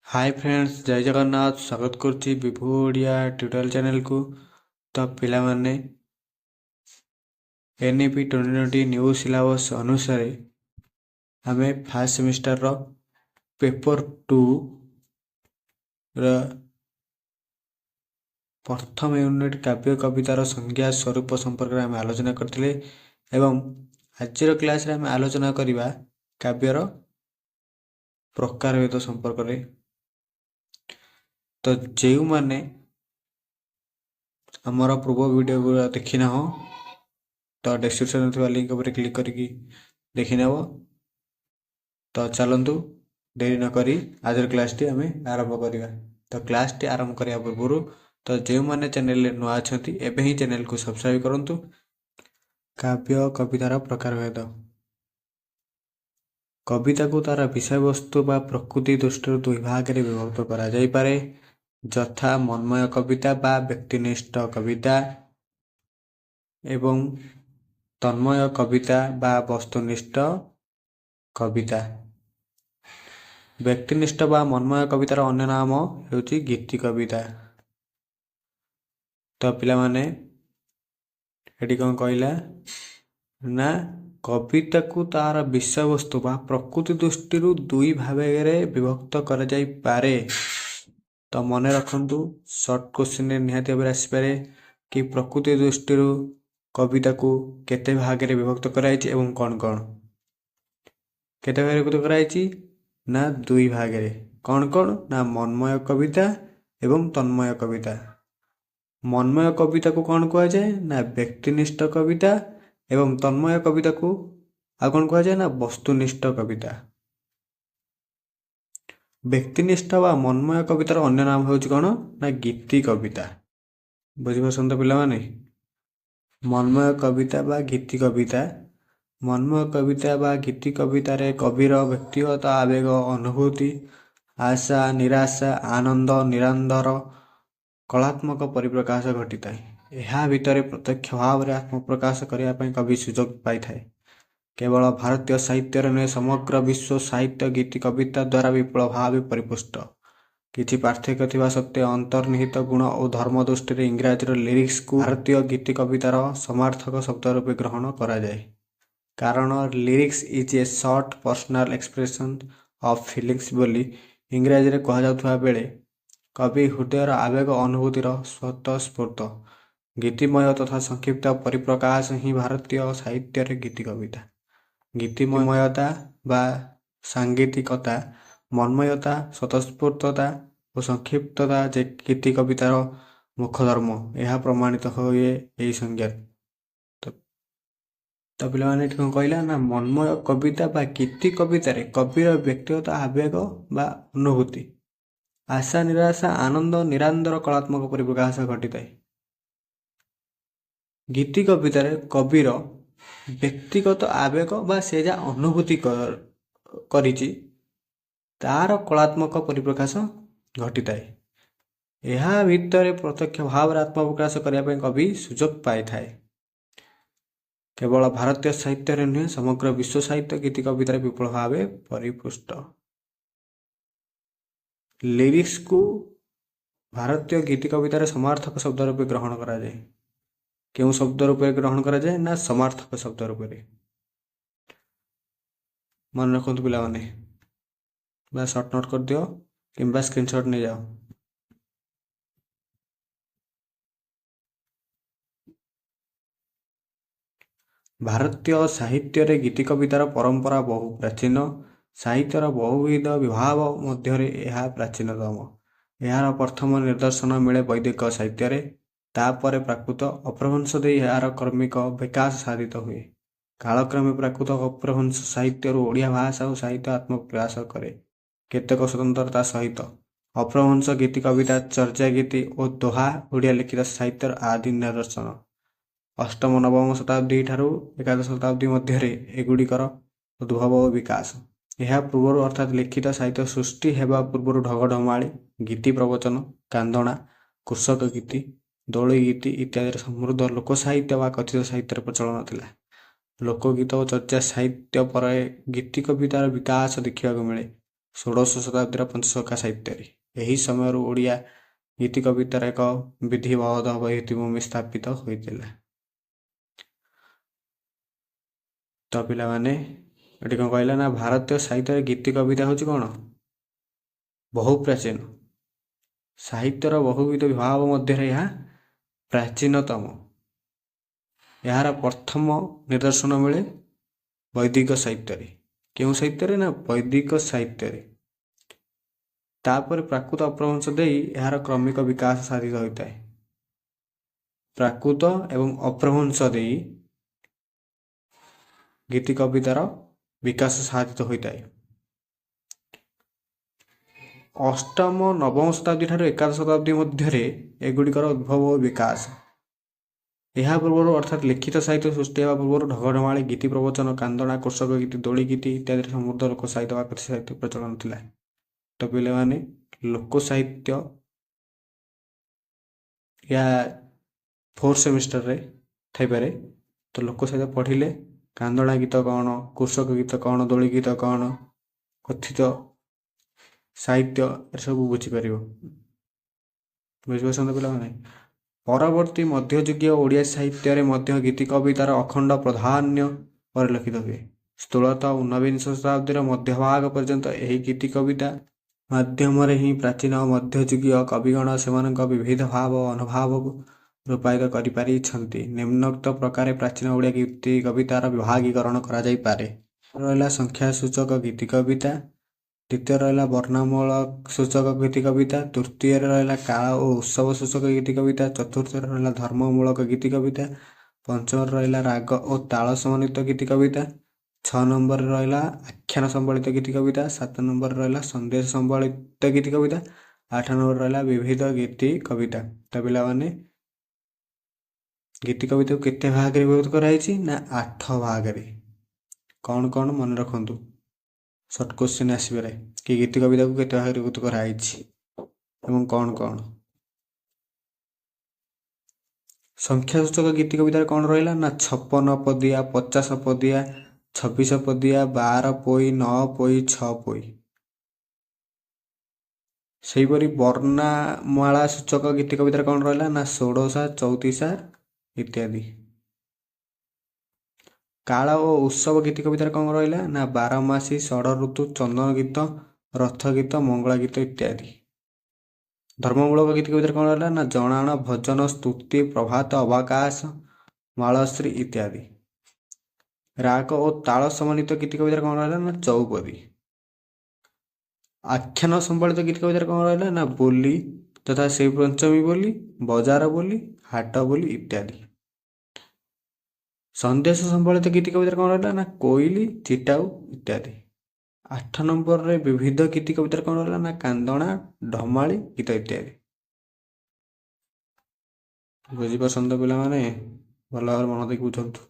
Hi friends, जय जगन्नाथ। स्वागत करुच्ची विभु Odia tutorial channel को। तो पिला माने एनईपी 2020 न्यू सिलेबस अनुसार आम फर्स्ट सेमिस्टर रो पेपर 2 रो प्रथम यूनिट काव्य कवितार संज्ञा स्वरूप संपर्क में आम आलोचना करथिले एवं आजर क्लास रे आम आलोचना करिबा काव्यर प्रकारभेद संपर्क रे। तो जो माने आमर पूर्व वीडियो को देखी ना हो तो डिस्क्रिप्शन में लिंक पर क्लिक करके देखी नेब। तो चलतु देरी न करी आज क्लास टी आम आरंभ करवा। तो क्लास टी आरंभ करने पूर्व तो जो मैंने चैनल नुआ अच्छा एवं ही चैनल को सब्सक्राइब करूँ। काव्य कवितार प्रकारभेद। कविता को तार विषय वस्तु बा प्रकृति दृष्टि दुई भाग में विभक्त करा जाई पारे, यथा मनमय कविता बा व्यक्तिनिष्ठ कविता एवं तन्मय कविता बा वस्तुनिष्ठ कविता। व्यक्तिनिष्ठ बा मनमय कवितार अन्य नाम हेउची गीति कविता। तो पिला माने एटी कौन कहला ना कविता को तार विषय वस्तु बा प्रकृति दृष्टि दुई भाग में विभक्त करा जाई पारे। तो मन रखु सर्ट क्वेश्चन निहाती भाव आसपे कि प्रकृति दृष्टि कविता को केते भाग में विभक्त कराई एवं कौन कौन केते भाग विभक्त कराई ना दुई भाग में। कौन कौन ना मनमय कविता एवं तन्मय कविता। मनमय कविता को कौन कह जाए ना व्यक्तिनिष्ठ कविता एवं तन्मय कविता को आ कौन कह जाए ना वस्तुनिष्ठ कविता। व्यक्तिनिष्ठ व मनमय कवितार अन्य नाम हूँ कौन ना गीति कविता। बुझीपार पिला माने मनमय कविता बा गीति कविता। मनमय कविता बा गीति कवितार कविर व्यक्तिगत आवेग अनुभूति आशा निराशा आनंद निरांदर कलात्मक परिप्रकाश घटी है। यह भितर प्रत्यक्ष भाव में आत्मप्रकाश करने कवि सुजोग पाई थाए। केवल भारतीय साहित्य नुहे समग्र विश्व साहित्य गीति कविता द्वारा विपुल भाव परिपुष्ट। किछि पार्थक्य थिबा सत्वे अंतर्निहित गुण और धर्म दृष्टि इंग्राजी लिरिक्स को भारतीय गीति कवितार समार्थक शब्द रूपे ग्रहण करा जाए। कारण lyrics is a short personal expression of feelings बोली इंग्राजी रे कहा जाउथबा बेले कवि हृदयर आवेग अनुभूतिर स्वतःस्फूर्त गीतिमय तथा संक्षिप्त परिप्रकाश ही भारतीय साहित्य गीति कविता। गीतिमयता बा सांगीतिकता मनमयता स्वतःस्फूर्तता और संक्षिप्तता जे गीति कवितार मुख्य धर्म यह प्रमाणित हुए यही संज्ञा। तो पिला माने कौन कहला ना मनमय कविता बा गीति कवितार कविर व्यक्तिगत आवेग बा अनुभूति आशा निराशा आनंद निरांदर कलात्मक परिप्रकाश घटी है। गीति कवितार कविर व्यक्तिगत आवेग बा से जा अनुभूति करिछि तार कलात्मक परिप्रकाश घटी है। यह भितर प्रत्यक्ष भाव आत्मप्रकाश करने कवि सुजोग पाई थाए। केवल भारतीय साहित्य नुहे समग्र विश्व साहित्य गीति कवितार विपुल भाव परिपुष्ट। लिरिक्स को भारतीय गीति कवितार समार्थक शब्द रूपे ग्रहण करा जाए। क्यों शब्द रूपे ग्रहण करा जाए ना समार्थक शब्द रूपे। मन रखु पिला माने बा शॉर्ट नोट कर दियो किंबा स्क्रीनशॉट नहीं जाओ। भारतीय साहित्य रे गीति कवितार परंपरा बहु प्राचीन। साहित्यर बहुविध विभाव मध्य यह प्राचीनतम। यार प्रथम निदर्शन मिले वैदिक साहित्य रे, तापर प्राकृत अपभ्रंश दे यार क्रमिक विकास साधित हुए। कालक्रमे प्राकृत अपभ्रंश साहित्य ओडिया भाषा और साहित्य आत्मप्रकाश करे केतेक स्वतंत्रता सहित। अपभ्रंश गीति कविता चर्चा गीति और दोहा ओडिया लिखित साहित्यर आदि निदर्शन। अष्टम नवम शताब्दी ठारू एकादश शताब्दी मध्य एगुड़िकर उद्भव और विकास। यह पूर्व अर्थात लिखित साहित्य सृष्टि हेबा पूर्व ढगढमाली गीति प्रवचन कांदणा कृषक गीति दौड़ी गीति इत्यादि समृद्ध लोक साहित्य व कथित साहित्य प्रचलन थिला। लोकगीत और चर्चा साहित्य पर गीति कवितार विकास देखा मिले। ଷୋଡ଼ଶ ଶତାବ୍ଦୀର ପଞ୍ଚସଖା ସାହିତ୍ୟରେ। ଏହି ସମୟରୁ ଓଡ଼ିଆ ଗୀତି କବିତାର ଏକ ବିଧିବଦ୍ଧ ଭିତ୍ତିଭୂମି ସ୍ଥାପିତ ହୋଇଥିଲା। ତ ପିଲାମାନେ ଏଠି କ'ଣ କହିଲା ନା ଭାରତୀୟ ସାହିତ୍ୟରେ ଗୀତି କବିତା ହେଉଛି କ'ଣ ବହୁ ପ୍ରାଚୀନ ସାହିତ୍ୟର ବହୁବିଧ ବିଭାଗ ମଧ୍ୟରେ ଏହା ପ୍ରାଚୀନତମ। ଏହାର ପ୍ରଥମ ନିଦର୍ଶନ ମିଳେ ବୈଦିକ ସାହିତ୍ୟରେ। କେଉଁ ସାହିତ୍ୟରେ ନା ବୈଦିକ ସାହିତ୍ୟରେ। ତାପରେ ପ୍ରାକୃତ ଅପଭ୍ରଂଶ ଦେଇ ଏହାର କ୍ରମିକ ବିକାଶ ସାଧିତ ହୋଇଥାଏ। ପ୍ରାକୃତ ଏବଂ ଅପଭ୍ରଂଶ ଦେଇ ଗୀତି କବିତାର ବିକାଶ ସାଧିତ ହୋଇଥାଏ। ଅଷ୍ଟମ ନବମ ଶତାବ୍ଦୀ ଠାରୁ ଏକାଦଶ ଶତାବ୍ଦୀ ମଧ୍ୟରେ ଏଗୁଡ଼ିକର ଉଦ୍ଭବ ଓ ବିକାଶ। ଏହା ପୂର୍ବରୁ ଅର୍ଥାତ୍ ଲିଖିତ ସାହିତ୍ୟ ସୃଷ୍ଟି ହେବା ପୂର୍ବରୁ ଢଗଢମାଳି ଗୀତି ପ୍ରବଚନ କାନ୍ଦଣା କୃଷକ ଗୀତି ଦୋଳି ଗୀତି ଇତ୍ୟାଦିରେ ସମୃଦ୍ଧ ଲୋକ ସାହିତ୍ୟ ବା କୃଷି ସାହିତ୍ୟ ପ୍ରଚଳନ ଥିଲା। ତ ପିଲାମାନେ ଲୋକ ସାହିତ୍ୟ ଏହା 4th ସେମିଷ୍ଟରରେ ଥାଇପାରେ। ତ ଲୋକ ସାହିତ୍ୟ ପଢ଼ିଲେ କାନ୍ଦଣା ଗୀତ କ'ଣ, କୃଷକ ଗୀତ କ'ଣ, ଦୋଳି ଗୀତ କ'ଣ, କଥିତ ସାହିତ୍ୟ ଏସବୁ ବୁଝିପାରିବ। ବୁଝିପାରୁଛନ୍ତି ପିଲାମାନେ। ପରବର୍ତ୍ତୀ ମଧ୍ୟଯୁଗୀୟ ଓଡ଼ିଆ ସାହିତ୍ୟରେ ମଧ୍ୟ ଗୀତି କବିତାର ଅଖଣ୍ଡ ପ୍ରାଧାନ୍ୟ ପରିଲକ୍ଷିତ ହୁଏ। ସ୍ଥୂଳତଃ ଊନବିଂଶ ଶତାବ୍ଦୀର ମଧ୍ୟଭାଗ ପର୍ଯ୍ୟନ୍ତ ଏହି ଗୀତି କବିତା ମାଧ୍ୟମରେ ହିଁ ପ୍ରାଚୀନ ଓ ମଧ୍ୟଯୁଗୀୟ କବିଗଣ ସେମାନଙ୍କ ବିବିଧ ଭାବ ଓ ଅନୁଭାବକୁ ରୂପାୟିତ କରିପାରିଛନ୍ତି। ନିମ୍ନୋକ୍ତ ପ୍ରକାରେ ପ୍ରାଚୀନ ଓଡ଼ିଆ ଗୀତି କବିତାର ବିଭାଗୀକରଣ କରାଯାଇପାରେ। ରହିଲା ସଂଖ୍ୟାସୂଚକ ଗୀତି କବିତା, ଦ୍ୱିତୀୟ ରହିଲା ବର୍ଣ୍ଣମୂଳକ ସୂଚକ ଗୀତି କବିତା, ତୃତୀୟରେ ରହିଲା କାଳ ଓ ଉତ୍ସବ ସୂଚକ ଗୀତି କବିତା, ଚତୁର୍ଥରେ ରହିଲା ଧର୍ମମୂଳକ ଗୀତି କବିତା, ପଞ୍ଚମରେ ରହିଲା ରାଗ ଓ ତାଳ ସମନ୍ୱିତ ଗୀତି କବିତା, 6 ନମ୍ବରରେ ରହିଲା ଆଖ୍ୟାନ ସମ୍ବଳିତ ଗୀତି କବିତା, 7 ନମ୍ବରରେ ରହିଲା ସନ୍ଦେଶ ସମ୍ବଳିତ ଗୀତି କବିତା, 8 ନମ୍ବରରେ ରହିଲା ବିବିଧ ଗୀତି କବିତା। ତ ପିଲାମାନେ ଗୀତି କବିତାକୁ କେତେ ଭାଗରେ ବିଭକ୍ତ କରାଯାଇଛି ନା 8 ଭାଗରେ। କ'ଣ କ'ଣ ମନେ ରଖନ୍ତୁ, ସର୍ଟ କ୍ୱେଶ୍ଚିନ୍ ଆସିପାରେ କି ଗୀତି କବିତାକୁ କେତେ ଭାଗରେ ବିଭକ୍ତ କରାଯାଇଛି ଏବଂ କ'ଣ କ'ଣ। ସଂଖ୍ୟାସୂଚକ ଗୀତି କବିତାରେ କ'ଣ ରହିଲା ନା 56 ପଦିଆ, 50 ପଦିଆ, 26 ପଦିଆ, 12 ପୋଇ, 9 ପୋଇ, 6 ପୋଇ। ସେହିପରି ବର୍ଣ୍ଣମାଳା ସୂଚକ ଗୀତି କବିତାରେ କ'ଣ ରହିଲା ନା 16, 34 ଇତ୍ୟାଦି। କାଳ ଓ ଉତ୍ସବ ଗୀତି କବିତାରେ କ'ଣ ରହିଲା ନା 12 ମାସୀ, ଷଢ଼ ଋତୁ, ଚନ୍ଦନ ଗୀତ, ରଥ ଗୀତ, ମଙ୍ଗଳା ଗୀତ ଇତ୍ୟାଦି। ଧର୍ମମୂଳକ ଗୀତି କବିତାରେ କ'ଣ ରହିଲା ନା ଜଣାଣ, ଭଜନ, ସ୍ତୁତି, ପ୍ରଭାତ, ଅବକାଶ, ମାଳଶ୍ରୀ ଇତ୍ୟାଦି। ରାଗ ଓ ତାଳ ସମନ୍ୱିତ ଗୀତି କବିତାରେ କ'ଣ ରହିଲା ନା ଚଉପଦୀ। ଆଖ୍ୟାନ ସମ୍ବଳିତ ଗୀତି କବିତାରେ କ'ଣ ରହିଲା ନା ବୋଲି ତଥା ସେଇ ପଞ୍ଚମୀ ବୋଲି, ବଜାର ବୋଲି, ହାଟ ବୋଲି ଇତ୍ୟାଦି। ସନ୍ଦେଶ ସମ୍ବଳିତ ଗୀତି କବିତାରେ କ'ଣ ରହିଲା ନା କୋଇଲି, ଚିଟାଉ ଇତ୍ୟାଦି। 8 ନମ୍ବରରେ ବିବିଧ ଗୀତି କବିତାରେ କ'ଣ ରହିଲା ନା କାନ୍ଦଣା, ଢମାଳି ଗୀତ ଇତ୍ୟାଦି। ବୁଝିପାରୁଛନ୍ତି ପିଲାମାନେ, ଭଲ ଭାବରେ ମନ ଦେଇକି ବୁଝନ୍ତୁ।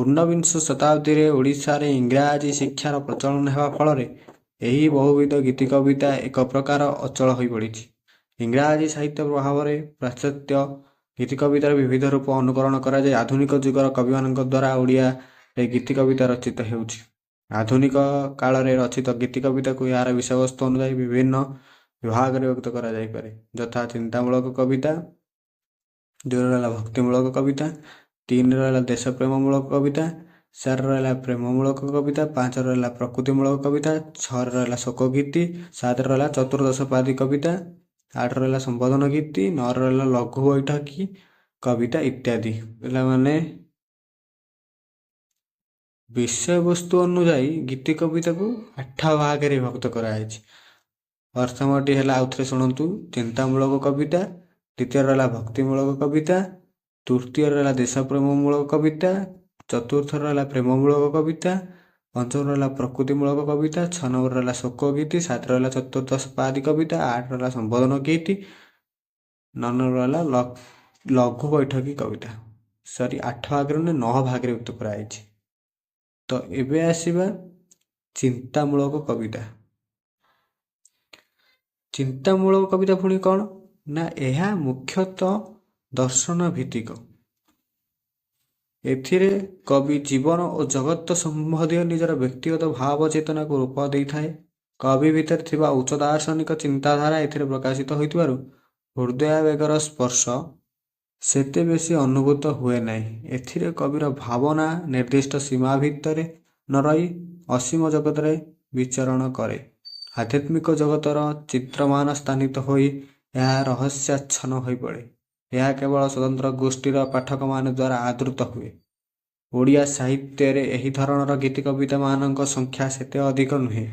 ଊନବିଂଶ ଶତାବ୍ଦୀରେ ଓଡ଼ିଶାରେ ଇଂରାଜୀ ଶିକ୍ଷାର ପ୍ରଚଳନ ହେବା ଫଳରେ ଏହି ବହୁବିଧ ଗୀତି କବିତା ଏକ ପ୍ରକାର ଅଚଳ ହୋଇପଡ଼ିଛି। ଇଂରାଜୀ ସାହିତ୍ୟ ପ୍ରଭାବରେ ପାଶ୍ଚାତ୍ୟ ଗୀତି କବିତାର ବିବିଧ ରୂପ ଅନୁକରଣ କରାଯାଇ ଆଧୁନିକ ଯୁଗର କବିମାନଙ୍କ ଦ୍ୱାରା ଓଡ଼ିଆରେ ଗୀତି କବିତା ରଚିତ ହେଉଛି। ଆଧୁନିକ କାଳରେ ରଚିତ ଗୀତି କବିତାକୁ ଏହାର ବିଷୟବସ୍ତୁ ଅନୁଯାୟୀ ବିଭିନ୍ନ ବିଭାଗରେ ବିଭକ୍ତ କରାଯାଇପାରେ, ଯଥା ଚିନ୍ତାମୂଳକ କବିତା, 2ରେ ରହିଲା ଭକ୍ତିମୂଳକ କବିତା, 3ରେ ରହିଲା ଦେଶପ୍ରେମମୂଳକ କବିତା, 4ରେ ରହିଲା ପ୍ରେମମୂଳକ କବିତା, 5ରେ ରହିଲା ପ୍ରକୃତିମୂଳକ କବିତା, 6ରେ ରହିଲା ଶୋକଗୀତି, 7ରେ ରହିଲା ଚତୁର୍ଦ୍ଦଶପାଦୀ କବିତା, 8ରେ ରହିଲା ସମ୍ବୋଧନ ଗୀତି, 9ରେ ରହିଲା ଲଘୁ ବୈଠକୀ କବିତା ଇତ୍ୟାଦି। ପିଲାମାନେ ବିଷୟବସ୍ତୁ ଅନୁଯାୟୀ ଗୀତି କବିତାକୁ 8 ଭାଗରେ ବିଭକ୍ତ କରାଯାଇଛି। ପ୍ରଥମଟି ହେଲା, ଆଉଥରେ ଶୁଣନ୍ତୁ, ଚିନ୍ତାମୂଳକ କବିତା, ଦ୍ୱିତୀୟରେ ରହିଲା ଭକ୍ତିମୂଳକ କବିତା, ତୃତୀୟରେ ରହିଲା ଦେଶପ୍ରେମମୂଳକ କବିତା, ଚତୁର୍ଥରେ ରହିଲା ପ୍ରେମମୂଳକ କବିତା, ପଞ୍ଚମରେ ରହିଲା ପ୍ରକୃତିମୂଳକ କବିତା, 6 ନମ୍ବରରେ ରହିଲା ଶୋକ ଗୀତି, 7ରେ ରହିଲା ଚତୁର୍ଦ୍ଦଶପାଦୀ କବିତା, 8ରେ ରହିଲା ସମ୍ବୋଧନ ଗୀତି, 9 ନମ୍ବରରେ ରହିଲା ଲଘୁ ବୈଠକୀ କବିତା। 8 ଭାଗରେ 9 ଭାଗରେ ବିଭକ୍ତ କରାଯାଇଛି। ତ ଏବେ ଆସିବା ଚିନ୍ତାମୂଳକ କବିତା। ଚିନ୍ତାମୂଳକ କବିତା ପୁଣି କ'ଣ ନା ଏହା ମୁଖ୍ୟତଃ ଦର୍ଶନ ଭିତ୍ତିକ। ଏଥିରେ କବି ଜୀବନ ଓ ଜଗତ ସମ୍ବନ୍ଧୀୟ ନିଜର ବ୍ୟକ୍ତିଗତ ଭାବ ଚେତନାକୁ ରୂପ ଦେଇଥାଏ। କବି ଭିତରେ ଥିବା ଉଚ୍ଚ ଦାର୍ଶନିକ ଚିନ୍ତାଧାରା ଏଥିରେ ପ୍ରକାଶିତ ହୋଇଥିବାରୁ ହୃଦୟାବେଗର ସ୍ପର୍ଶ ସେତେ ବେଶୀ ଅନୁଭୂତ ହୁଏ ନାହିଁ। ଏଥିରେ କବିର ଭାବନା ନିର୍ଦ୍ଦିଷ୍ଟ ସୀମା ଭିତରେ ନ ରହି ଅସୀମ ଜଗତରେ ବିଚରଣ କରେ। ଆଧ୍ୟାତ୍ମିକ ଜଗତର ଚିତ୍ରମାନ ସ୍ଥାନିତ ହୋଇ ଏହା ରହସ୍ୟାଚ୍ଛନ୍ନ ହୋଇପଡ଼େ। ଏହା କେବଳ ସ୍ୱତନ୍ତ୍ର ଗୋଷ୍ଠୀର ପାଠକମାନଙ୍କ ଦ୍ୱାରା ଆଦୃତ ହୁଏ। ଓଡ଼ିଆ ସାହିତ୍ୟରେ ଏହି ଧରଣର ଗୀତି କବିତାମାନଙ୍କ ସଂଖ୍ୟା ସେତେ ଅଧିକ ନୁହେଁ।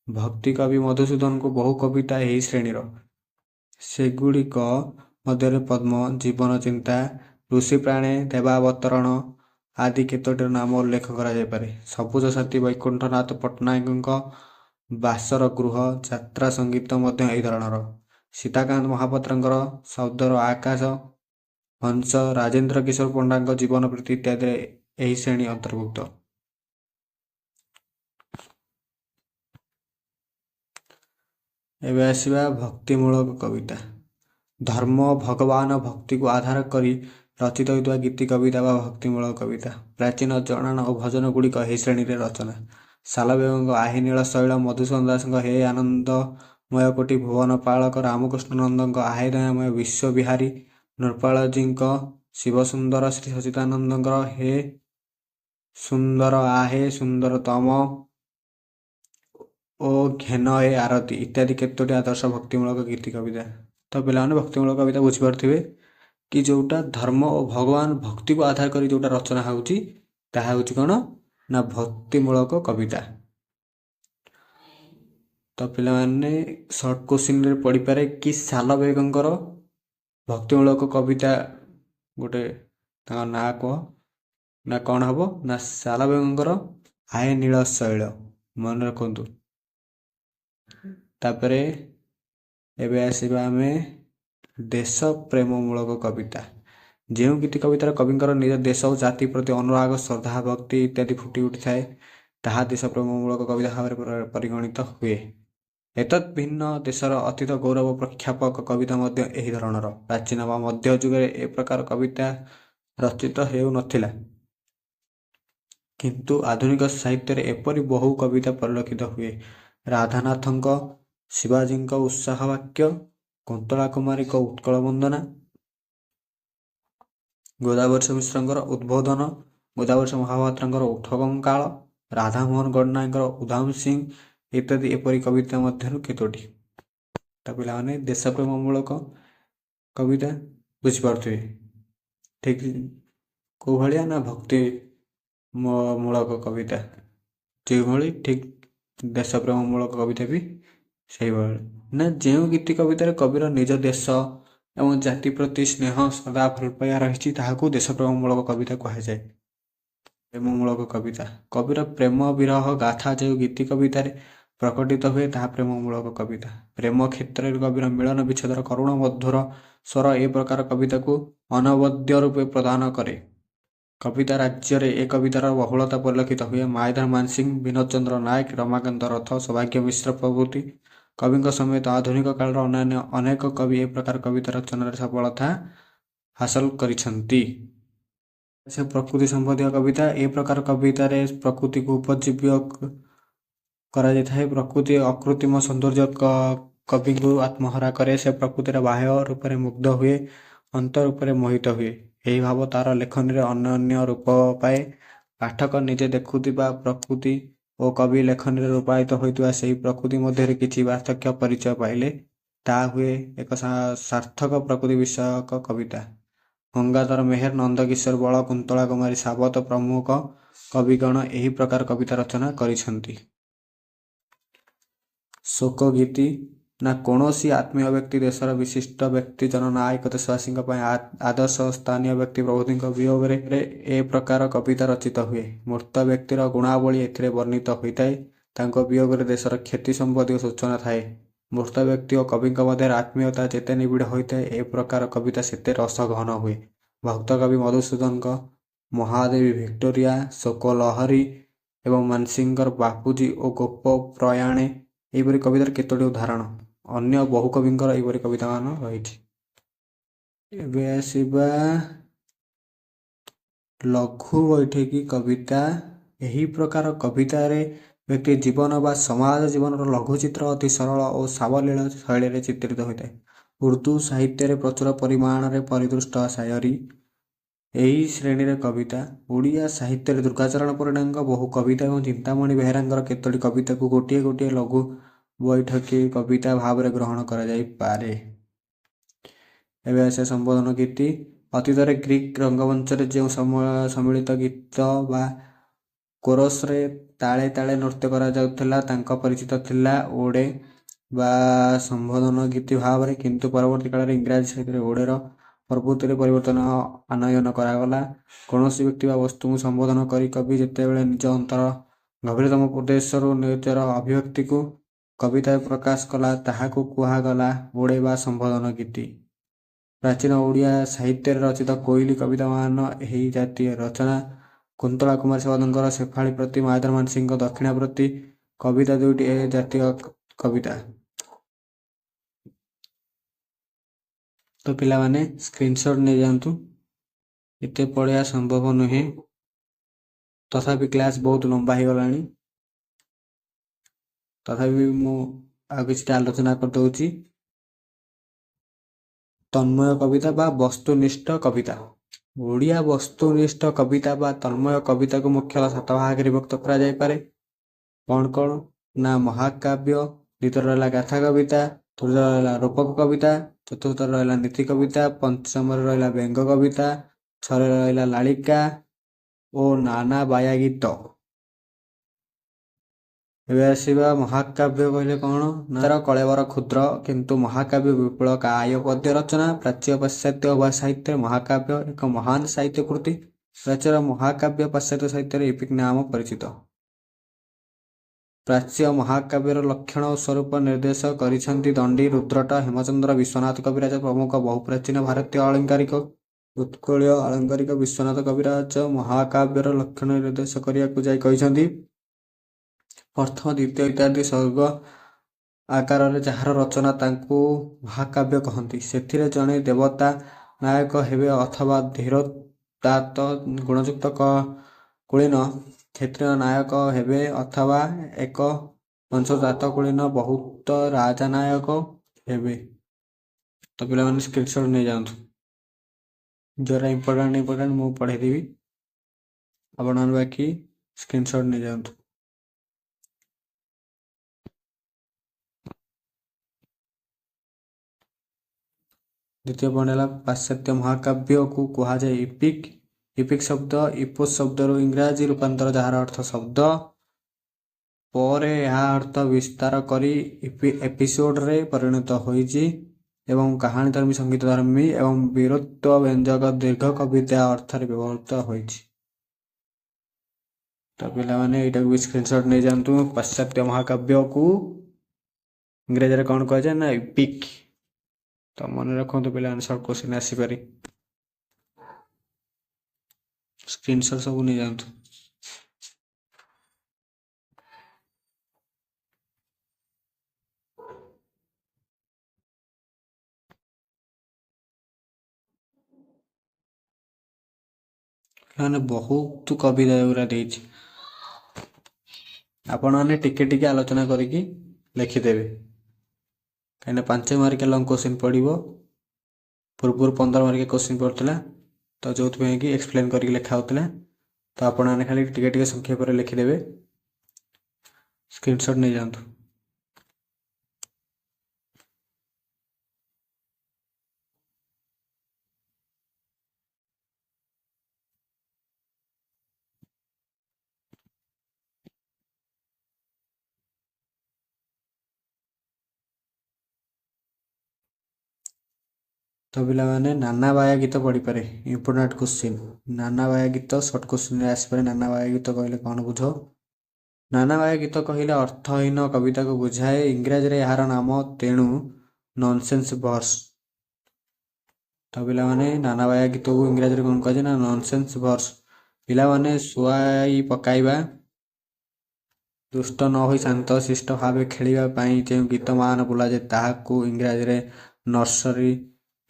ଭକ୍ତି କବି ମଧୁସୂଦନଙ୍କୁ ବହୁ କବିତା ଏହି ଶ୍ରେଣୀର। ସେଗୁଡ଼ିକ ମଧ୍ୟରେ ପଦ୍ମ, ଜୀବନ ଚିନ୍ତା, ଋଷିପ୍ରାଣେ, ଦେବାବତରଣ ଆଦି କେତୋଟିର ନାମ ଉଲ୍ଲେଖ କରାଯାଇପାରେ। ସବୁଜ ସାଥୀ ବୈକୁଣ୍ଠନାଥ ପଟ୍ଟନାୟକଙ୍କ ବାସର ଗୃହ ଯାତ୍ରା ସଙ୍ଗୀତ ମଧ୍ୟ ଏହି ଧରଣର। ସୀତାକାନ୍ତ ମହାପାତ୍ରଙ୍କର ଶବ୍ଦର ଆକାଶ, ହଂସ, ରାଜେନ୍ଦ୍ର କିଶୋର ପଣ୍ଡାଙ୍କ ଜୀବନ ପ୍ରୀତି ଇତ୍ୟାଦିରେ ଏହି ଶ୍ରେଣୀ ଅନ୍ତର୍ଭୁକ୍ତ। ଏବେ ଆସିବା ଭକ୍ତିମୂଳକ କବିତା। ଧର୍ମ, ଭଗବାନ, ଭକ୍ତିକୁ ଆଧାର କରି ରଚିତ ହୋଇଥିବା ଗୀତି କବିତା ବା ଭକ୍ତିମୂଳକ କବିତା। ପ୍ରାଚୀନ ଜଣାଣ ଓ ଭଜନ ଗୁଡ଼ିକ ଏହି ଶ୍ରେଣୀରେ ରଚନା। ଶାଲବେଗଙ୍କ ଆହେ ନୀଳ ଶୈଳ, ମଧୁସୂଦନ ଦାସଙ୍କ ହେ ଆନନ୍ଦମୟ କୋଟି, ଭୁବନ ପାଳକ ରାମକୃଷ୍ଣ ନନ୍ଦଙ୍କ ଆହେ ଦୟାମୟ ବିଶ୍ୱବିହାରୀ, ନୃପାଳଜୀଙ୍କ ଶିବସୁନ୍ଦର, ଶ୍ରୀ ସଚ୍ଚିଦାନନ୍ଦଙ୍କର ହେ ସୁନ୍ଦର ଆହେ ସୁନ୍ଦରତମ ଓ ଘେନ ଏ ଆରତି ଇତ୍ୟାଦି କେତୋଟି ଆଦର୍ଶ ଭକ୍ତିମୂଳକ ଗୀତି କବିତା। ତ ପିଲାମାନେ ଭକ୍ତିମୂଳକ କବିତା ବୁଝିପାରୁଥିବେ କି ଯେଉଁଟା ଧର୍ମ ଓ ଭଗବାନ ଭକ୍ତିକୁ ଆଧାର କରି ଯେଉଁଟା ରଚନା ହେଉଛି ତାହା ହେଉଛି କ'ଣ ନା ଭକ୍ତିମୂଳକ କବିତା। ତ ପିଲାମାନେ ସର୍ଟ କୋଶ୍ଚିନ୍ରେ ପଡ଼ିପାରେ କି ଶାଲବେଗଙ୍କର ଭକ୍ତିମୂଳକ କବିତା ଗୋଟେ ତାଙ୍କ ନାଁ କୁହ, ନା କ'ଣ ହେବ ନା ଶାଲବେଗଙ୍କର ଆହେ ନୀଳ ଶୈଳ, ମନେ ରଖନ୍ତୁ। ତାପରେ ଏବେ ଆସିବା ଆମେ ଦେଶ ପ୍ରେମମୂଳକ କବିତା। ଯେଉଁ ଗୀତି କବିତାର କବିଙ୍କର ନିଜ ଦେଶ ଓ ଜାତି ପ୍ରତି ଅନୁରାଗ, ଶ୍ରଦ୍ଧା, ଭକ୍ତି ଇତ୍ୟାଦି ଫୁଟି ଉଠିଥାଏ ତାହା ଦେଶ ପ୍ରେମମୂଳକ କବିତା ଭାବରେ ପରିଗଣିତ ହୁଏ। ଏତଦ୍ ଭିନ୍ନ ଦେଶର ଅତୀତ ଗୌରବ ପ୍ରଖ୍ୟାପକ କବିତା ମଧ୍ୟ ଏହି ଧରଣର। ପ୍ରାଚୀନ ବା ମଧ୍ୟ ଯୁଗରେ ଏ ପ୍ରକାର କବିତା ରଚିତ ହେଉନଥିଲା, କିନ୍ତୁ ଆଧୁନିକ ସାହିତ୍ୟରେ ଏପରି ବହୁ କବିତା ପରିଲକ୍ଷିତ ହୁଏ। ରାଧାନାଥଙ୍କ ଶିବାଜୀଙ୍କ ଉତ୍ସାହ ବାକ୍ୟ, କୁନ୍ତଳା କୁମାରୀଙ୍କ ଉତ୍କଳ ବନ୍ଦନା, ଗୋଦାବର୍ଷ ମିଶ୍ରଙ୍କର ଉଦ୍ବୋଧନ, ଗୋଦାବର୍ଷ ମହାପାତ୍ରଙ୍କର ଉଠ କଙ୍କାଳ, ରାଧାମୋହନ ଗଡ଼ନାୟକଙ୍କର ଉଧାମ ସିଂ ଇତ୍ୟାଦି ଏପରି କବିତା ମଧ୍ୟରୁ କେତୋଟି। ତ ପିଲାମାନେ ଦେଶପ୍ରେମମୂଳକ କବିତା ବୁଝିପାରୁଥିବେ ଠିକ୍ କେଉଁ ଭଳିଆ ନା ଭକ୍ତି ମୂଳକ କବିତା ଯେଉଁଭଳି ଠିକ୍ ଦେଶପ୍ରେମମୂଳକ କବିତା ବି ସେଇଭଳି। ନା ଯେଉଁ ଗୀତି କବିତାରେ କବିର ନିଜ ଦେଶ ଏବଂ ଜାତି ପ୍ରତି ସ୍ନେହ, ସଦା ଭଲ ପାଇବା ରହିଛି ତାହାକୁ ଦେଶପ୍ରେମମୂଳକ କବିତା କୁହାଯାଏ। ପ୍ରେମମୂଳକ କବିତା। କବିର ପ୍ରେମ ବିରହ ଗାଥା ଯେଉଁ ଗୀତି କବିତାରେ ପ୍ରକଟିତ ହୁଏ ତାହା ପ୍ରେମମୂଳକ କବିତା। ପ୍ରେମ କ୍ଷେତ୍ରରେ କବିର ମିଳନ ବିଚ୍ଛେଦର କରୁଣ ମଧୁର ସ୍ୱର ଏ ପ୍ରକାର କବିତାକୁ ଅନବଦ୍ୟ ରୂପେ ପ୍ରଦାନ କରେ। କବିତା ରାଜ୍ୟରେ ଏ କବିତାର ବହୁଳତା ପରିଲକ୍ଷିତ ହୁଏ। ମାୟାଧର ମାନସିଂହ, ବିନୋଦ ଚନ୍ଦ୍ର ନାୟକ, ରମାକାନ୍ତ ରଥ, ସୌଭାଗ୍ୟ ମିଶ୍ର ପ୍ରଭୃତି କବିଙ୍କ ସମେତ ଆଧୁନିକ କାଳର ଅନ୍ୟାନ୍ୟ ଅନେକ କବି ଏ ପ୍ରକାର କବିତା ରଚନାରେ ସଫଳତା ହାସଲ କରିଛନ୍ତି। ସେ ପ୍ରକୃତି ସମ୍ବନ୍ଧୀୟ କବିତା। ଏ ପ୍ରକାର କବିତାରେ ପ୍ରକୃତିକୁ ଉପଜୀବ୍ୟ କରାଯାଇଥାଏ। ପ୍ରକୃତି ଅକୃତ୍ରିମ ସୌନ୍ଦର୍ଯ୍ୟ କବିଙ୍କୁ ଆତ୍ମହରା କରେ। ସେ ପ୍ରକୃତିର ବାହ୍ୟ ରୂପରେ ମୁଗ୍ଧ ହୁଏ, ଅନ୍ତର ରୂପରେ ମୋହିତ ହୁଏ। ଏହି ଭାବ ତାର ଲେଖନୀରେ ଅନନ୍ୟ ରୂପ ପାଏ। ପାଠକ ନିଜେ ଦେଖୁଥିବା ପ୍ରକୃତି ଓ କବି ଲେଖନୀରେ ରୂପାୟିତ ହୋଇଥିବା ସେହି ପ୍ରକୃତି ମଧ୍ୟରେ କିଛି ପାର୍ଥକ୍ୟ ପରିଚୟ ପାଇଲେ ତାହା ହୁଏ ଏକ ସାର୍ଥକ ପ୍ରକୃତି ବିଷୟକ କବିତା। ଗଙ୍ଗାଧର ମେହେର, ନନ୍ଦକିଶୋର ବଳ, କୁନ୍ତଳା କୁମାରୀ ସାବତ ପ୍ରମୁଖ କବିଗଣ ଏହି ପ୍ରକାର କବିତା ରଚନା କରିଛନ୍ତି। ଶୋକ ଗୀତି। ନା କୌଣସି ଆତ୍ମୀୟ ବ୍ୟକ୍ତି, ଦେଶର ବିଶିଷ୍ଟ ବ୍ୟକ୍ତି, ଜନନାୟକ, ଦେଶବାସୀଙ୍କ ପାଇଁ ଆଦର୍ଶ, ସ୍ଥାନୀୟ ବ୍ୟକ୍ତି ପ୍ରଭୃତିଙ୍କ ବିୟୋଗରେ ଏ ପ୍ରକାର କବିତା ରଚିତ ହୁଏ। ମୃତ ବ୍ୟକ୍ତିର ଗୁଣାବଳୀ ଏଥିରେ ବର୍ଣ୍ଣିତ ହୋଇଥାଏ। ତାଙ୍କ ବିୟୋଗରେ ଦେଶର କ୍ଷତି ସମ୍ବନ୍ଧୀୟ ସୂଚନା ଥାଏ। ମୃତ ବ୍ୟକ୍ତି ଓ କବିଙ୍କ ମଧ୍ୟରେ ଆତ୍ମୀୟତା ଯେତେ ନିବିଡ଼ ହୋଇଥାଏ ଏ ପ୍ରକାର କବିତା ସେତେ ରସ ଘନ ହୁଏ। ଭକ୍ତ କବି ମଧୁସୂଦନଙ୍କ ମହାଦେବୀ ଭିକ୍ଟୋରିଆ, ଶୋକ ଲହରୀ ଏବଂ ମାନସିଂହଙ୍କର ବାପୁଜୀ ଓ ଗୋପ ପ୍ରୟାଣେ ଏହିପରି କବିତାର କେତୋଟି ଉଦାହରଣ। ଅନ୍ୟ ବହୁ କବିଙ୍କର ଏହିପରି କବିତାମାନ ରହିଛି। ଏବେ ଆସିବା ଲଘୁ ବୈଠକୀ କବିତା। ଏହି ପ୍ରକାର କବିତାରେ ବ୍ୟକ୍ତି ଜୀବନ ବା ସମାଜ ଜୀବନର ଲଘୁ ଚିତ୍ର ଅତି ସରଳ ଓ ସାବଲୀଳ ଶୈଳୀରେ ଚିତ୍ରିତ ହୋଇଥାଏ। ଉର୍ଦ୍ଦୁ ସାହିତ୍ୟରେ ପ୍ରଚୁର ପରିମାଣରେ ପରିଦୃଷ୍ଟ ସାୟରୀ ଏହି ଶ୍ରେଣୀର କବିତା। ଓଡ଼ିଆ ସାହିତ୍ୟରେ ଦୁର୍ଗାଚରଣ ପରିଡ଼ାଙ୍କ ବହୁ କବିତା ଏବଂ ଚିନ୍ତାମଣି ବେହେରାଙ୍କର କେତୋଟି କବିତାକୁ ଗୋଟିଏ ଗୋଟିଏ ଲଘୁ ବୈଠକୀ କବିତା ଭାବରେ ଗ୍ରହଣ କରାଯାଇପାରେ। ଏବେ ଆସେ ସମ୍ବୋଧନ ଗୀତି। ଅତୀତରେ ଗ୍ରୀକ୍ ରଙ୍ଗମଞ୍ଚରେ ଯେଉଁ ସମ୍ମିଳିତ ଗୀତ ବା କୋରସରେ ତାଳେ ତାଳେ ନୃତ୍ୟ କରାଯାଉଥିଲା ତାଙ୍କ ପରିଚିତ ଥିଲା ଓଡେ ବା ସମ୍ବୋଧନ ଗୀତି ଭାବରେ, କିନ୍ତୁ ପରବର୍ତ୍ତୀ କାଳରେ ଇଂରାଜୀ ସାହିତ୍ୟରେ ଓଡେର ପ୍ରଭୃତିରେ ପରିବର୍ତ୍ତନ ଆନୟନ କରାଗଲା। କୌଣସି ବ୍ୟକ୍ତି ବା ବସ୍ତୁକୁ ସମ୍ବୋଧନ କରି କବି ଯେତେବେଳେ ନିଜ ଅନ୍ତର ଗଭୀରତମ ଉଦ୍ଦେଶ୍ୟରୁ ନିଜର ଅଭିବ୍ୟକ୍ତିକୁ କବିତାରେ ପ୍ରକାଶ କଲା ତାହାକୁ କୁହାଗଲା ଓଡେ ବା ସମ୍ବୋଧନ ଗୀତି। ପ୍ରାଚୀନ ଓଡ଼ିଆ ସାହିତ୍ୟରେ ରଚିତ କୋଇଲି କବିତାମାନ ଏହି ଜାତୀୟ ରଚନା। କୁନ୍ତଳା କୁମାରୀ ସେବକଙ୍କର ଶେଫାଳୀ ପ୍ରତି ମାୟାଧର ମାନସିଂହଙ୍କ ଦକ୍ଷିଣାବର୍ତ୍ତୀ କବିତା ଦୁଇଟି ଏ ଜାତୀୟ କବିତା। ତ ପିଲାମାନେ ସ୍କ୍ରିନଶଟ୍ ନେଇଯାଆନ୍ତୁ, ଏତେ ପଢ଼ିବା ସମ୍ଭବ ନୁହେଁ, ତଥାପି କ୍ଲାସ୍ ବହୁତ ଲମ୍ବା ହେଇଗଲାଣି। ତଥାପି ମୁଁ ଆଉ କିଛିଟା ଆଲୋଚନା କରିଦେଉଛି। ତନ୍ମୟ କବିତା ବା ବସ୍ତୁନିଷ୍ଠ କବିତା। ଓଡ଼ିଆ ବସ୍ତୁନିଷ୍ଠ କବିତା ବା ତନ୍ମୟ କବିତାକୁ ମୁଖ୍ୟତଃ 7 ଭାଗରେ ବିଭକ୍ତ କରାଯାଇପାରେ। କ'ଣ କ'ଣ? ନା ମହାକାବ୍ୟ, ଦ୍ୱିତୀୟରେ ରହିଲା ଗାଥା କବିତା, ତୃତୀୟରେ ରହିଲା ରୂପକ କବିତା, ଚତୁର୍ଥରେ ରହିଲା ନୀତି କବିତା, ପଞ୍ଚମରେ ରହିଲା ବ୍ୟଙ୍ଗ କବିତା, ଛଅରେ ରହିଲା ଲାଳିକା ଓ ନାନା ବାୟା ଗୀତ। ଏବେ ଆସିବା ମହାକାବ୍ୟ କହିଲେ କ'ଣ? ତାର କଳେବର କ୍ଷୁଦ୍ର କିନ୍ତୁ ମହାକାବ୍ୟ ବିପୁଳ କାୟ ପଦ୍ୟ ରଚନା। ପ୍ରାଚ୍ୟ ପାଶ୍ଚାତ୍ୟ ଉଭୟ ସାହିତ୍ୟରେ ମହାକାବ୍ୟ ଏକ ମହାନ ସାହିତ୍ୟ କୃତି। ପ୍ରାଚ୍ୟର ମହାକାବ୍ୟ ପାଶ୍ଚାତ୍ୟ ସାହିତ୍ୟରେ ଏପିକ୍ ନାମ ପରିଚିତ। ପ୍ରାଚ୍ୟ ମହାକାବ୍ୟର ଲକ୍ଷଣ ଓ ସ୍ୱରୂପ ନିର୍ଦ୍ଦେଶ କରିଛନ୍ତି ଦଣ୍ଡୀ, ରୁଦ୍ରଟ, ହେମଚନ୍ଦ୍ର, ବିଶ୍ୱନାଥ କବିରାଜ ପ୍ରମୁଖ। ବହୁ ପ୍ରାଚୀନ ଭାରତୀୟ ଆଳଙ୍କାରିକ ଉତ୍କଳୀୟ ଆଳଙ୍କାରିକ ବିଶ୍ୱନାଥ କବିରାଜ ମହାକାବ୍ୟର ଲକ୍ଷଣ ନିର୍ଦ୍ଦେଶ କରିବାକୁ ଯାଇ କହିଛନ୍ତି, ପ୍ରଥମ ଦ୍ୱିତୀୟ ଇତ୍ୟାଦି ସ୍ୱର୍ଗ ଆକାରରେ ଯାହାର ରଚନା ତାଙ୍କୁ ମହାକାବ୍ୟ କହନ୍ତି। ସେଥିରେ ଜଣେ ଦେବତା ନାୟକ ହେବେ ଅଥବା ଧୀରୋଦାତ୍ତ ଗୁଣଯୁକ୍ତ କୁଳୀନ କ୍ଷତ୍ରିୟ ନାୟକ ହେବେ ଅଥବା ଏକ ବଂଶଜାତ କୁଳୀନ ବହୁତ ରାଜନାୟକ ହେବେ। ତ ପିଲାମାନେ ସ୍କ୍ରିନଶଟ୍ ନେଇଯାଆନ୍ତୁ, ଯେଉଁଟା ଇମ୍ପୋର୍ଟାଣ୍ଟ ମୁଁ ପଢ଼େଇଦେବି, ଆପଣମାନେ ବାକି ସ୍କ୍ରିନଶଟ୍ ନେଇଯାଆନ୍ତୁ। ଦ୍ୱିତୀୟ ପଏଣ୍ଟ ହେଲା ପାଶ୍ଚାତ୍ୟ ମହାକାବ୍ୟକୁ କୁହାଯାଏ ଇପିକ୍। ଇପିକ୍ ଶବ୍ଦ ଇପୋସ୍ ଶବ୍ଦରୁ ଇଂରାଜୀ ରୂପାନ୍ତର, ଯାହାର ଅର୍ଥ ଶବ୍ଦ। ପରେ ଏହା ଅର୍ଥ ବିସ୍ତାର କରି ଏପିସୋଡରେ ପରିଣତ ହୋଇଛି ଏବଂ କାହାଣୀଧର୍ମୀ, ସଙ୍ଗୀତଧର୍ମୀ ଏବଂ ବୀରତ୍ୱ ବ୍ୟଞ୍ଜକ ଦୀର୍ଘ କବିତା ଅର୍ଥରେ ବ୍ୟବହୃତ ହୋଇଛି। ତ ପିଲାମାନେ ଏଇଟାକୁ ବି ସ୍କ୍ରିନଶଟ୍ ନେଇଯାଆନ୍ତୁ। ପାଶ୍ଚାତ୍ୟ ମହାକାବ୍ୟକୁ ଇଂରାଜୀରେ କ'ଣ କୁହାଯାଏ? ନା ଇପିକ୍। ତ ମନେ ରଖନ୍ତୁ ପିଲାମାନେ, ସର୍ଟ କୋଶ୍ଚିନ୍ ଆସିପାରେ। ସ୍କ୍ରିନଶଟ୍ ସବୁ ନେଇଯାଆନ୍ତୁ। ବହୁତ କବିତା ଗୁରା ଦେଇଛି, ଆପଣମାନେ ଟିକେ ଟିକେ ଆଲୋଚନା କରିକି ଲେଖିଦେବେ, କାହିଁକିନା 5 ମାର୍କିଆ ଲଙ୍ଗ କୋଶ୍ଚିନ୍ ପଡ଼ିବ। ପୂର୍ବରୁ 15 ମାର୍କିଆ କୋଶ୍ଚିନ୍ ପଡ଼ିଥିଲା, ତ ଯେଉଁଥିପାଇଁ କି ଏକ୍ସପ୍ଲେନ୍ କରିକି ଲେଖା ହେଉଥିଲା। ତ ଆପଣମାନେ ଖାଲି ଟିକେ ଟିକେ ସଂକ୍ଷେପରେ ଲେଖିଦେବେ, ସ୍କ୍ରିନଶଟ୍ ନେଇଯାଆନ୍ତୁ। ତ ପିଲାମାନେ ନାନା ବାୟା ଗୀତ ପଢ଼ିପାରେ, ଇମ୍ପୋର୍ଟାଣ୍ଟ କୋଶ୍ଚିନ୍। ନାନା ବାୟା ଗୀତ ସର୍ଟ କୋଶ୍ଚିନ୍ରେ ଆସିପାରେ। ନାନା ବାୟା ଗୀତ କହିଲେ କ'ଣ ବୁଝ? ନାନା ବାୟା ଗୀତ କହିଲେ ଅର୍ଥହୀନ କବିତାକୁ ବୁଝାଏ। ଇଂରାଜୀରେ ଏହାର ନାମ ତେଣୁ ନନସେନ୍ସ ଭର୍ସ। ତ ପିଲାମାନେ ନାନା ବାୟା ଗୀତକୁ ଇଂରାଜୀରେ କ'ଣ କୁହାଯାଏ? ନା ନନସେନ୍ସ ଭର୍ସ। ପିଲାମାନେ ଶୁଆଇ ପକାଇବା, ଦୁଷ୍ଟ ନ ହୋଇ ଶାନ୍ତ ଶିଷ୍ଟ ଭାବେ ଖେଳିବା ପାଇଁ ଯେଉଁ ଗୀତମାନ ବୋଲାଯାଏ ତାହାକୁ ଇଂରାଜୀରେ ନର୍ସରୀ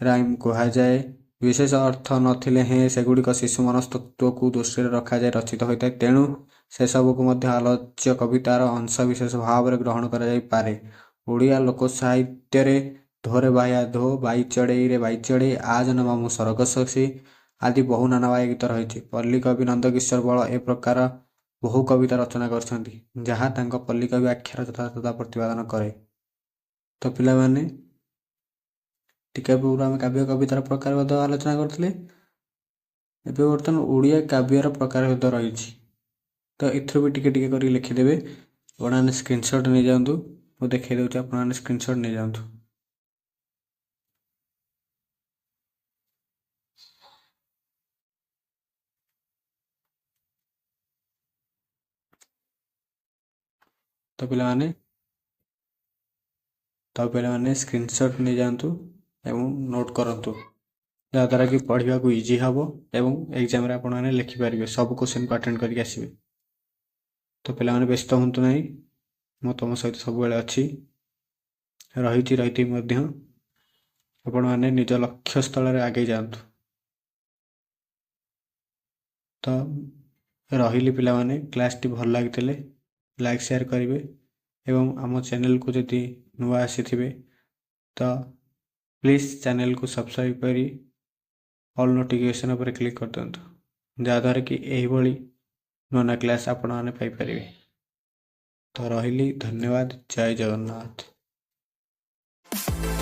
ରାଇମ୍ କୁହାଯାଏ। ବିଶେଷ ଅର୍ଥ ନଥିଲେ ହେଁ ସେଗୁଡ଼ିକ ଶିଶୁ ମନସ୍ତତ୍ତ୍ୱକୁ ଦୃଷ୍ଟିରେ ରଖାଯାଇ ରଚିତ ହୋଇଥାଏ। ତେଣୁ ସେସବୁକୁ ମଧ୍ୟ ଆଲୋଚ୍ୟ କବିତାର ଅଂଶବିଶେଷ ଭାବରେ ଗ୍ରହଣ କରାଯାଇପାରେ। ଓଡ଼ିଆ ଲୋକ ସାହିତ୍ୟରେ ଧୋରେ ବାହିଆ ଧୋ, ବାଇ ଚଢ଼େଇରେ ବାଇ ଚଢ଼େଇ, ଆ ଜନ ମାମୁଁ ସରଗ ଶଶୀ ଆଦି ବହୁ ନାନାବାୟା ଗୀତ ରହିଛି। ପଲ୍ଲୀକବି ନନ୍ଦକିଶୋର ବଳ ଏ ପ୍ରକାର ବହୁ କବିତା ରଚନା କରିଛନ୍ତି, ଯାହା ତାଙ୍କ ପଲ୍ଲୀକବି ଆଖ୍ୟାର ଯଥାର୍ଥତା ପ୍ରତିପାଦନ କରେ। ତ ପିଲାମାନେ, ଟିକେ ପୂର୍ବରୁ ଆମେ କାବ୍ୟ କବିତାର ପ୍ରକାରଭେଦ ଆଲୋଚନା କରିଥିଲେ। ଏବେ ବର୍ତ୍ତମାନ ଓଡ଼ିଆ କାବ୍ୟର ପ୍ରକାରଭେଦ ରହିଛି। ତ ଏଥିରୁ ବି ଟିକେ ଟିକେ କରିକି ଲେଖିଦେବେ। ଆପଣମାନେ ସ୍କ୍ରିନଶଟ୍ ନେଇଯାଆନ୍ତୁ। ମୁଁ ଦେଖାଇ ଦେଉଛି, ଆପଣମାନେ ସ୍କ୍ରିନଶଟ୍ ନେଇଯାଆନ୍ତୁ। ତ ପିଲାମାନେ ସ୍କ୍ରିନଶଟ୍ ନେଇଯାଆନ୍ତୁ ଏବଂ ନୋଟ୍ କରନ୍ତୁ, ଯାହାଦ୍ୱାରା କି ପଢ଼ିବାକୁ ଇଜି ହେବ ଏବଂ ଏକ୍ଜାମ୍ରେ ଆପଣମାନେ ଲେଖିପାରିବେ, ସବୁ କ୍ୱେଶ୍ଚିନ୍କୁ ଆଟେଣ୍ଡ କରିକି ଆସିବେ। ତ ପିଲାମାନେ ବ୍ୟସ୍ତ ହୁଅନ୍ତୁ ନାହିଁ, ମୁଁ ତୁମ ସହିତ ସବୁବେଳେ ଅଛି, ରହିଥିବି ମଧ୍ୟ। ଆପଣମାନେ ନିଜ ଲକ୍ଷ୍ୟସ୍ଥଳରେ ଆଗେଇ ଯାଆନ୍ତୁ। ତ ରହିଲି ପିଲାମାନେ, କ୍ଲାସ୍ଟି ଭଲ ଲାଗିଥିଲେ ଲାଇକ୍ ସେୟାର କରିବେ ଏବଂ ଆମ ଚ୍ୟାନେଲକୁ ଯଦି ନୂଆ ଆସିଥିବେ ତ ପ୍ଲିଜ୍ ଚ୍ୟାନେଲକୁ ସବସ୍କ୍ରାଇବ୍ କରି ଅଲ୍ ନୋଟିଫିକେସନ୍ ଉପରେ କ୍ଲିକ୍ କରିଦିଅନ୍ତୁ, ଯାହାଦ୍ୱାରା କି ଏହିଭଳି ନୂଆ ନୂଆ କ୍ଲାସ୍ ଆପଣମାନେ ପାଇପାରିବେ। ତ ରହିଲି, ଧନ୍ୟବାଦ, ଜୟ ଜଗନ୍ନାଥ।